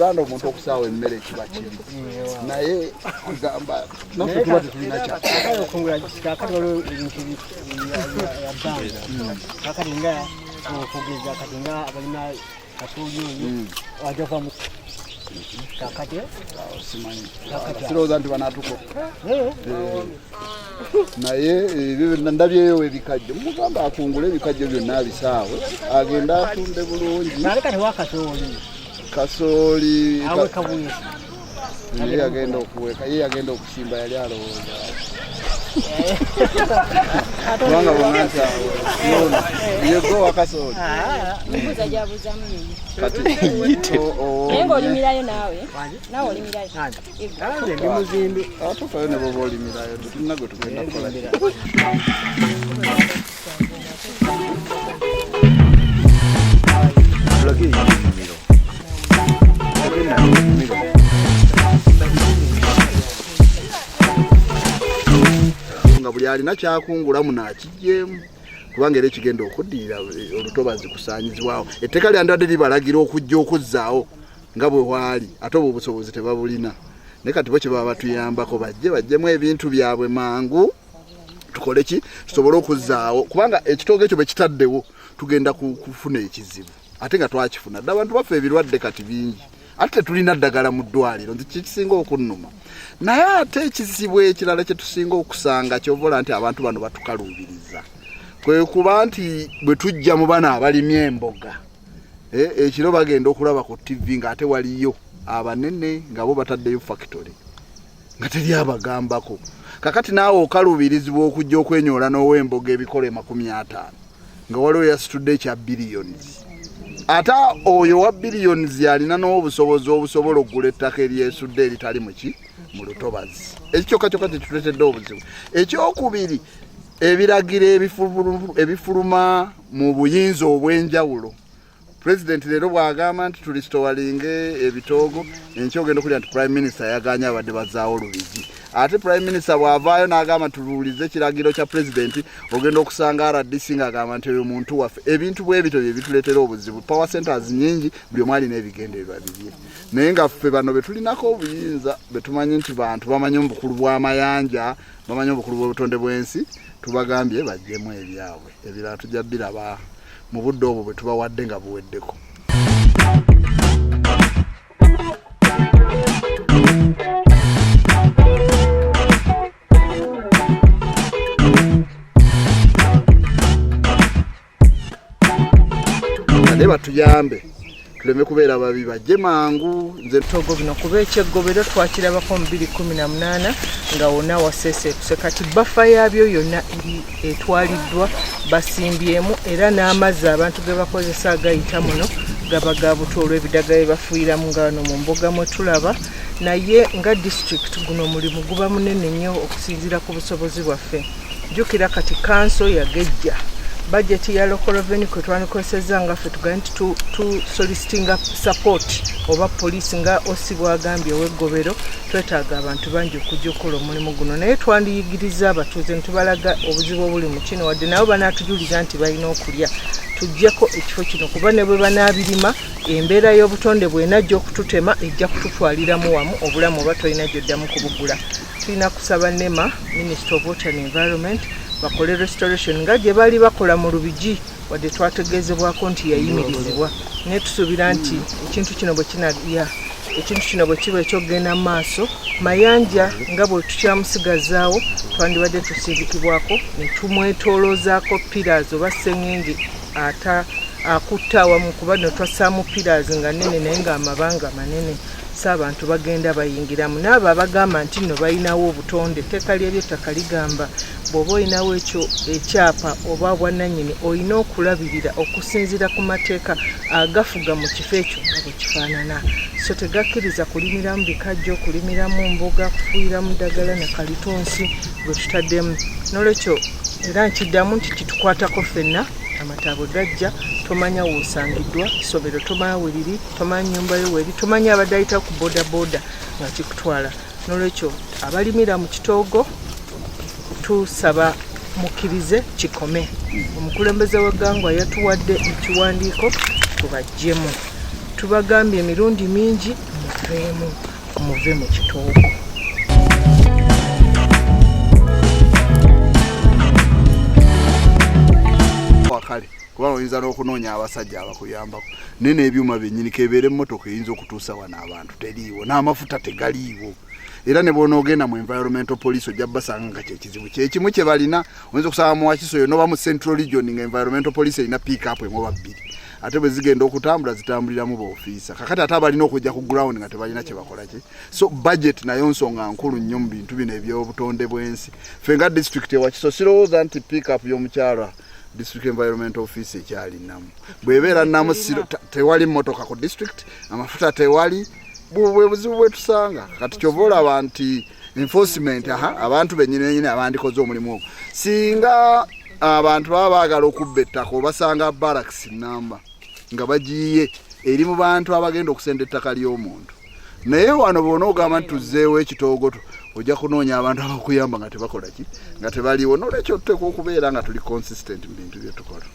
Uganda omuntu okusaawa emmere kiba kibi naye kugamba naffe tuba tetulina kyakungula kakati waliwo ebintu yabbanga kakati nga okugeza kati nga abalina katuuli oyo wajava mu kakati sirowooza nti banatuko naye ndabyeyo ebikajjo mugamba akungula ebikajjo byonna abisaawe agenda atunde bulungi nalekati wakasooli kasooli awekabuye ye yagenda okuweka ye yagenda okusimba yali alowooza kubanga bwonanti awo yego wakasooli mbuza jabuzamu kati naye ng'olimirayo nawe olimirayo ndi muzimbi atufayo ne boba olimirayo tetulina gwe tugenda kukola nga buli alina kyakungula munaakijjeemu kubanga era ekigenda okuddirira olutobazi kusaanyizibwawo etteeka lyandadde libalagira okujja okuzzaawo nga bwe waali ate obwo obusobozi tebabulina naye kati bo kye baba batuyambako bajjemu ebintu byabwe mangu tukole ki tusobole okuzzaawo kubanga ekitoogo ekyo bwe kitaddewo tugenda kufuna ekizibu ate nga twakifuna dde abantu baffe ebirwadde kati bingi ate tetulina ddagala mu ddwaliro nti kikisinga okunnuma naye ate ekizibu ekirala kye tusinga okusanga kyovola nti abantu bano batukaluubiriza kwe kuba nti bwe tujja mu bana abalimye emboga ekiro bagenda okulaba ku TV nga ate waliyo abanene nga bo bataddeyo factory nga teri abagambako kakati naawe okaluubirizibwa okujja okwenyoola n'ow'emboga ebikole 50 nga waliwo yasitudde ekya billions ate oyo wa billions alina n'obusobozi obusobola okugula ettaka eryesudde eritali mu lutobazi ekyo kyokka tetuletedde obuzibu ekyokubiri ebiragiro ebifuluma mu buyinza obw'enjawulo President leero bw'agamba nti tulistowalinge ebitoogo enkya ogenda okulya nti Prime Minister yaganya abadde bazaawo Lubigi ate Prime Minister bw'avaayo n'agamba tubuulize ekiragiro kya President ogenda okusanga RDC ng'agamba nti oyo muntu waffe ebintu bw'ebito bye bituleetera obuzibu power centers nyingi buli omu alina ebigendererwa bibye naye nga ffe bano be tulinako obuyinza be tumanyi nti bantu bamanyi obukulu bw'amayanja bamanyi obukulu bw'obutonde bw'ensi tubagambye bajjemu ebyabwe ebirala tujja biraba mu budde obwo bwe tubawadde nga buweddeko ate batuyambe tuleme kubeera babi bajje mangu nze togo bino kuba ekyeggobero twakirabako mu 2018 nga wonna waseeseekuse kati bafa yabyo yonna etwaliddwa basimbyemu era n'amazzi abantu ge bakozesa agayita muno gaba ga buto olw'ebidagala bye bafuuyiramu nga wano mu mbuga mwe tulaba naye nga disitulikiti guno omulimu guba munene nnyo okusinziira ku busobozi bwaffe jjukira kati kanso yagejja budget ya local revenue kwe twanikozesezza nga ffe tugaye nti tu solicitinga support oba poliisi nga osibwa agambye ow'eggobero twetaaga abantu bangi okujja okukola omulimu guno naye twandiyigiriza abatuuze ne tubalaga obuzibu obuli mu kino wadde nabo banaatujuliza nti balina okulya tuggyeko ekifo kino kuba ne bwe banaabirima embeera y'obutonde bw'enajja okututema ejja kututwaliramu wamu obulamu oba tolina gy'oddamu kubugula tulina kusaba NEMA Minister of Water and Environment bakole restoration nga gye bali bakola mu Lubigi wadde twategeezebwako nti yayimirizibwa naye tusuubira nti ekintu kino bwe kiba ekyokgenda mu maaso mayanja nga bwe tukyamusigazaawo twandibadde tusindikibwako ne tumwetooloozaako pillars oba sseŋŋenge akutta awamu kuba ne twassaamu pillars nga nnene naye ng'amabanga manene abantu bagenda bayingiramu n'abo abagamba nti nno balinawo obutonde etteeka ly'eby'ettaka ligamba bw'oba olinawo ekyo ekyapa oba bwannannyini olina okulabirira okusinziira ku mateeka agafuga mu kifo ekyo nga bwe kifaanana so tegakkiriza kulimiramu bikajjo kulimiramu mboga kufuuyiramu ddagala na kalitunsi bwe tutaddemu n'olwekyo era nkiddamu nti kitukwatako ffenna amataabo gajja tomanya w'osangiddwa isomero tomanya weriri tomanya nnyumba yo weri tomanya abadde ayita ku bodaboda nga kikutwala n'olwekyo abalimira mu kitoogo tusaba mukkirize kikome omukulembeze w'eggwanga yatuwadde ekiwandiiko tubajjemu tubagambye emirundi mingi muve mu kitoogo. Wakale kubanga oyinza n'okunoonya abasajja abakuyambako naye n'ebyuma byennyini kebeera emmotoka eyinza okutuusa wano abantu teriiwo n'amafuta tegaliiwo era ne bw'onoogenda mu environmental police ojja basanga nga kyekizibu kyekimu kye balina oyinza okusanga mu Wakiso yo noba mu Central Region nga environmental police erina pick up emu oba bbiri ate bwe zigenda okutambula zitambuliramu baofiisa kakati ate abalina okujja ku ground nga tebalina kye bakola ki so budget nayo nsonga nkulu nnyo mu bintu bino ebyobutonde bw'ensi ffe nga district e Wakiso sirowooza nti pick up y'omukyala district environmental office ekyalinamu bwebeera namu tewali mmotoka ku district amafuta tewali bwe buzibu bwe tusanga kati kyova olaba nti enforcement abantu bennyini abandikoze omulimu ogwo singa abantu baba baagala okubba ettaka obasanga barracks namba nga bagiye eri mu bantu abagenda okusenda ettaka ly'omuntu naye wano bona ogamba nti tuzzeewo ekitoogoto ojja kunoonya abantu abakuyamba nga tebakola ki nga tebaliwo nolwekyo tuteekwa okubeera nga tuli consistent mu bintu bye tukola.